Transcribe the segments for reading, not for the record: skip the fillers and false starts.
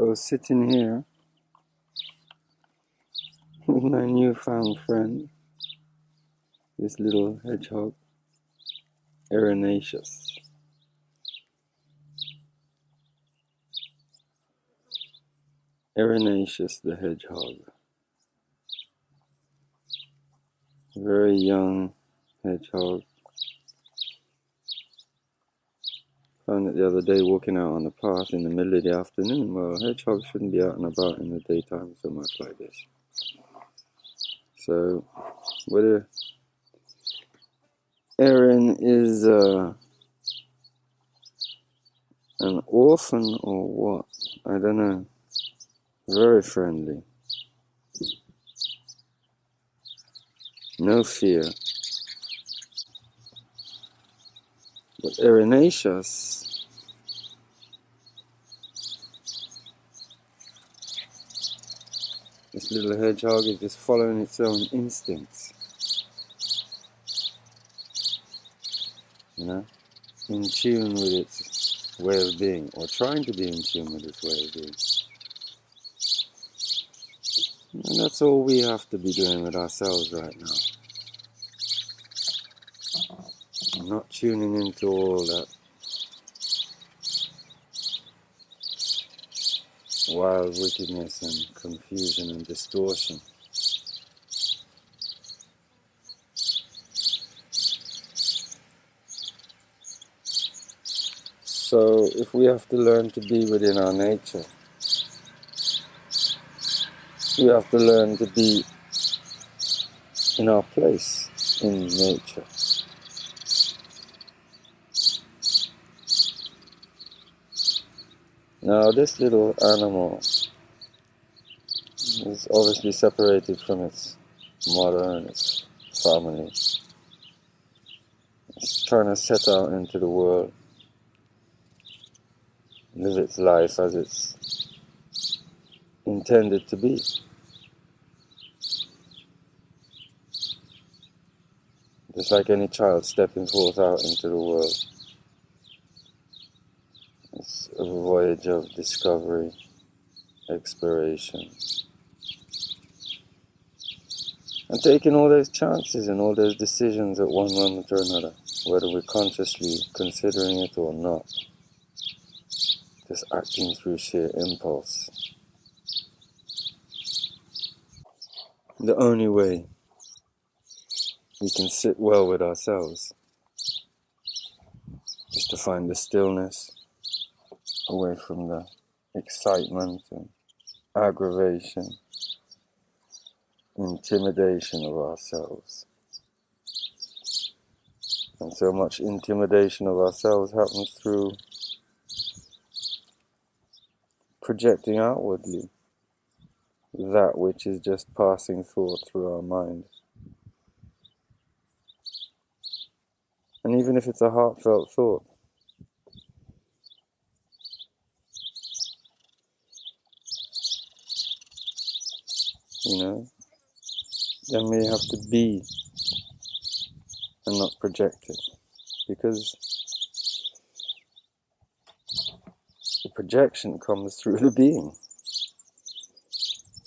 So sitting here with my newfound friend, this little hedgehog, Erinaceous. Erinaceous the hedgehog. Very young hedgehog. Found it the other day walking out on the path in the middle of the afternoon. Well, hedgehogs shouldn't be out and about in the daytime so much like this. So, whether Erin is an orphan or what, I don't know. Very friendly. No fear. But Erinaceous, this little hedgehog, is just following its own instincts. You know, in tune with its way of being, or trying to be in tune with its way of being. And that's all we have to be doing with ourselves right now. Not tuning into all that wild wickedness and confusion and distortion. So if we have to learn to be within our nature, we have to learn to be in our place in nature. Now this little animal is obviously separated from its mother and its family. It's trying to set out into the world, live its life as it's intended to be. Just like any child stepping forth out into the world. It's a voyage of discovery, exploration, and taking all those chances and all those decisions at one moment or another, whether we're consciously considering it or not, just acting through sheer impulse. The only way we can sit well with ourselves is to find the stillness away from the excitement and aggravation, intimidation of ourselves. And so much intimidation of ourselves happens through projecting outwardly that which is just passing thought through our mind. And even if it's a heartfelt thought, then we have to be and not project it. Because the projection comes through the being,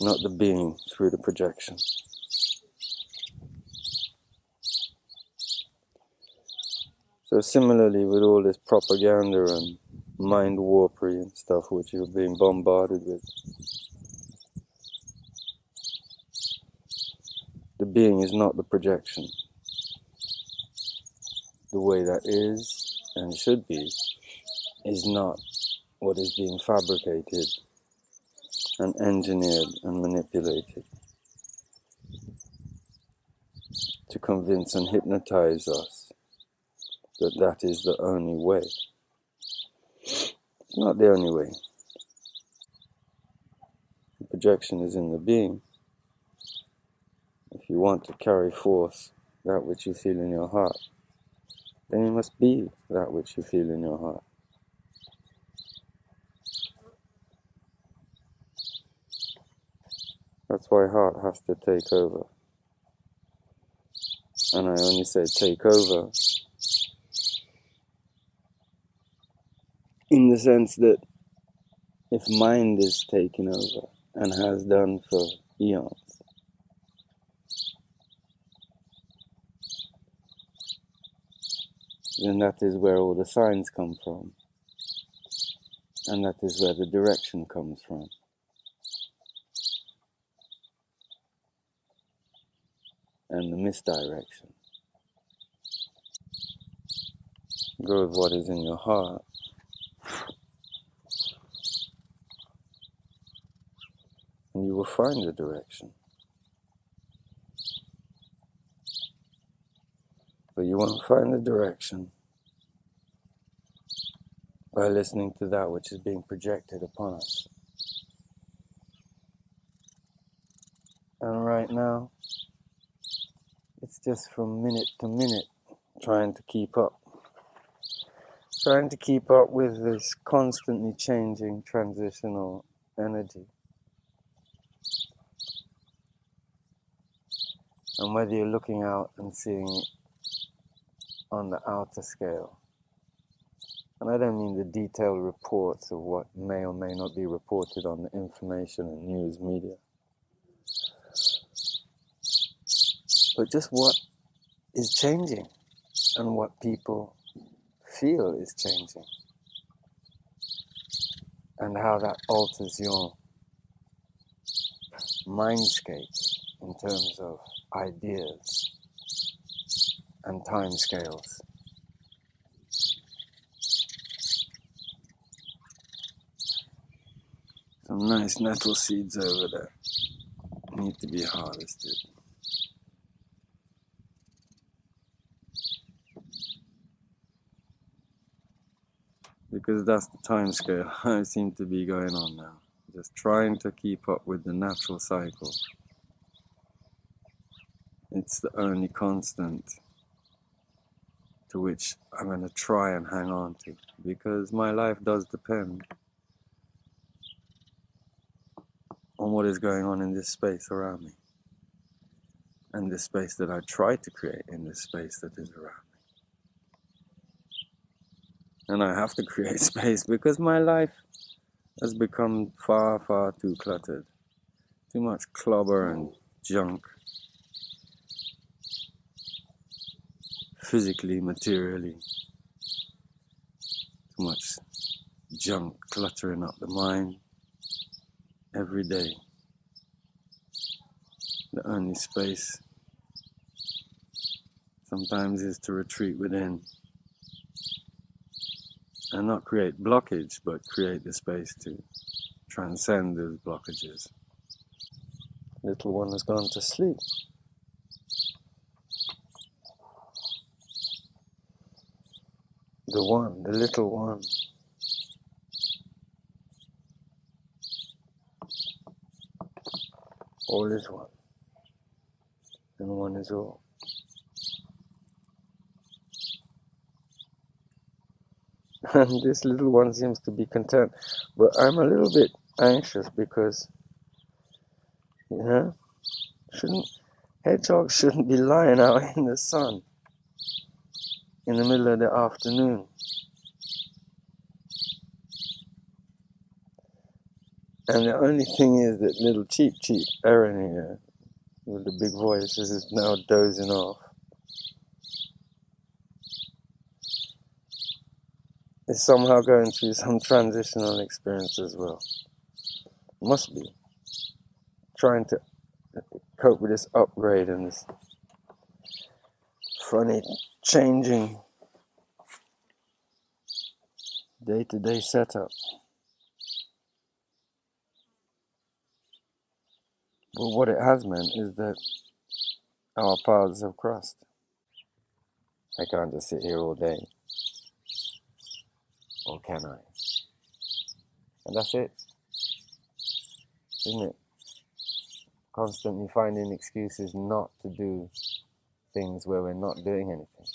not the being through the projection. So similarly with all this propaganda and mind warpery and stuff which you're being bombarded with, the being is not the projection. The way that is and should be is not what is being fabricated and engineered and manipulated to convince and hypnotize us that that is the only way. It's not the only way. The projection is in the being. If you want to carry forth that which you feel in your heart, then you must be that which you feel in your heart. That's why heart has to take over. And I only say take over in the sense that if mind is taking over and has done for eons, then that is where all the signs come from, and that is where the direction comes from. And the misdirection. Go with what is in your heart, and you will find the direction. But you won't find the direction by listening to that which is being projected upon us. And right now, it's just from minute to minute trying to keep up. Trying to keep up with this constantly changing transitional energy. And whether you're looking out and seeing it on the outer scale, and I don't mean the detailed reports of what may or may not be reported on the information and news media, but just what is changing and what people feel is changing, and how that alters your mindscape in terms of ideas and timescales. Some nice nettle seeds over there need to be harvested. Because that's the time scale I seem to be going on now. Just trying to keep up with the natural cycle. It's the only constant to which I'm going to try and hang on to. Because my life does depend on what is going on in this space around me. And the space that I try to create in this space that is around me. And I have to create space because my life has become far, far too cluttered. Too much clobber and junk. Physically, materially. Too much junk cluttering up the mind every day. The only space sometimes is to retreat within and not create blockage, but create the space to transcend those blockages. Little one has gone to sleep. The little one. All is one, and one is all. And this little one seems to be content, but I'm a little bit anxious because, hedgehogs shouldn't be lying out in the sun in the middle of the afternoon. And the only thing is that little cheap Erin here, with the big voice, is now dozing off. Is somehow going through some transitional experience as well. Must be. Trying to cope with this upgrade and this funny changing day-to-day setup. But what it has meant is that our paths have crossed. I can't just sit here all day. Or can I? And that's it. Isn't it? Constantly finding excuses not to do things where we're not doing anything.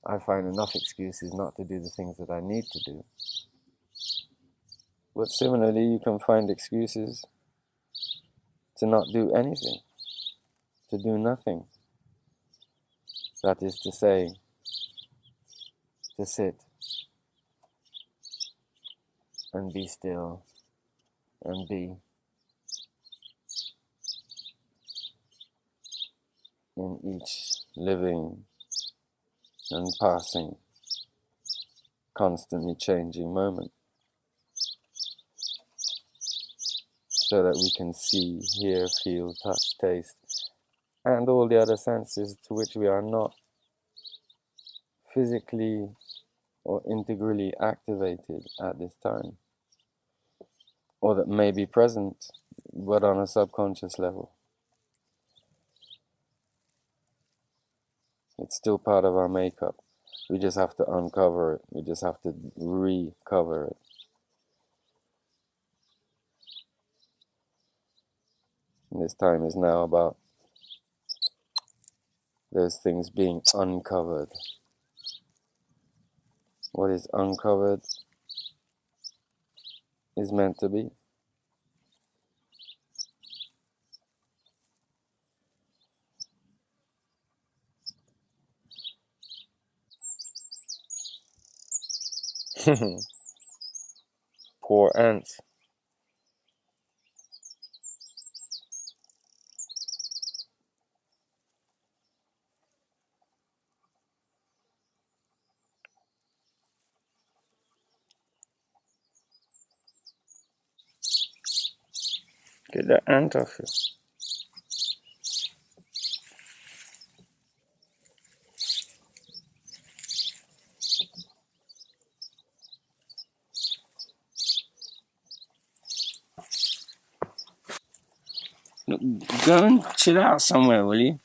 I find enough excuses not to do the things that I need to do. But similarly, you can find excuses to not do anything, to do nothing. That is to say, to sit and be still and be in each living and passing, constantly changing moment, so that we can see, hear, feel, touch, taste, and all the other senses to which we are not physically or integrally activated at this time, or that may be present but on a subconscious level. It's still part of our makeup. We just have to uncover it. We just have to recover it. And this time is now about those things being uncovered. What is uncovered is meant to be. Poor ants. Get that ant off you. Look, go and chill out somewhere, will you?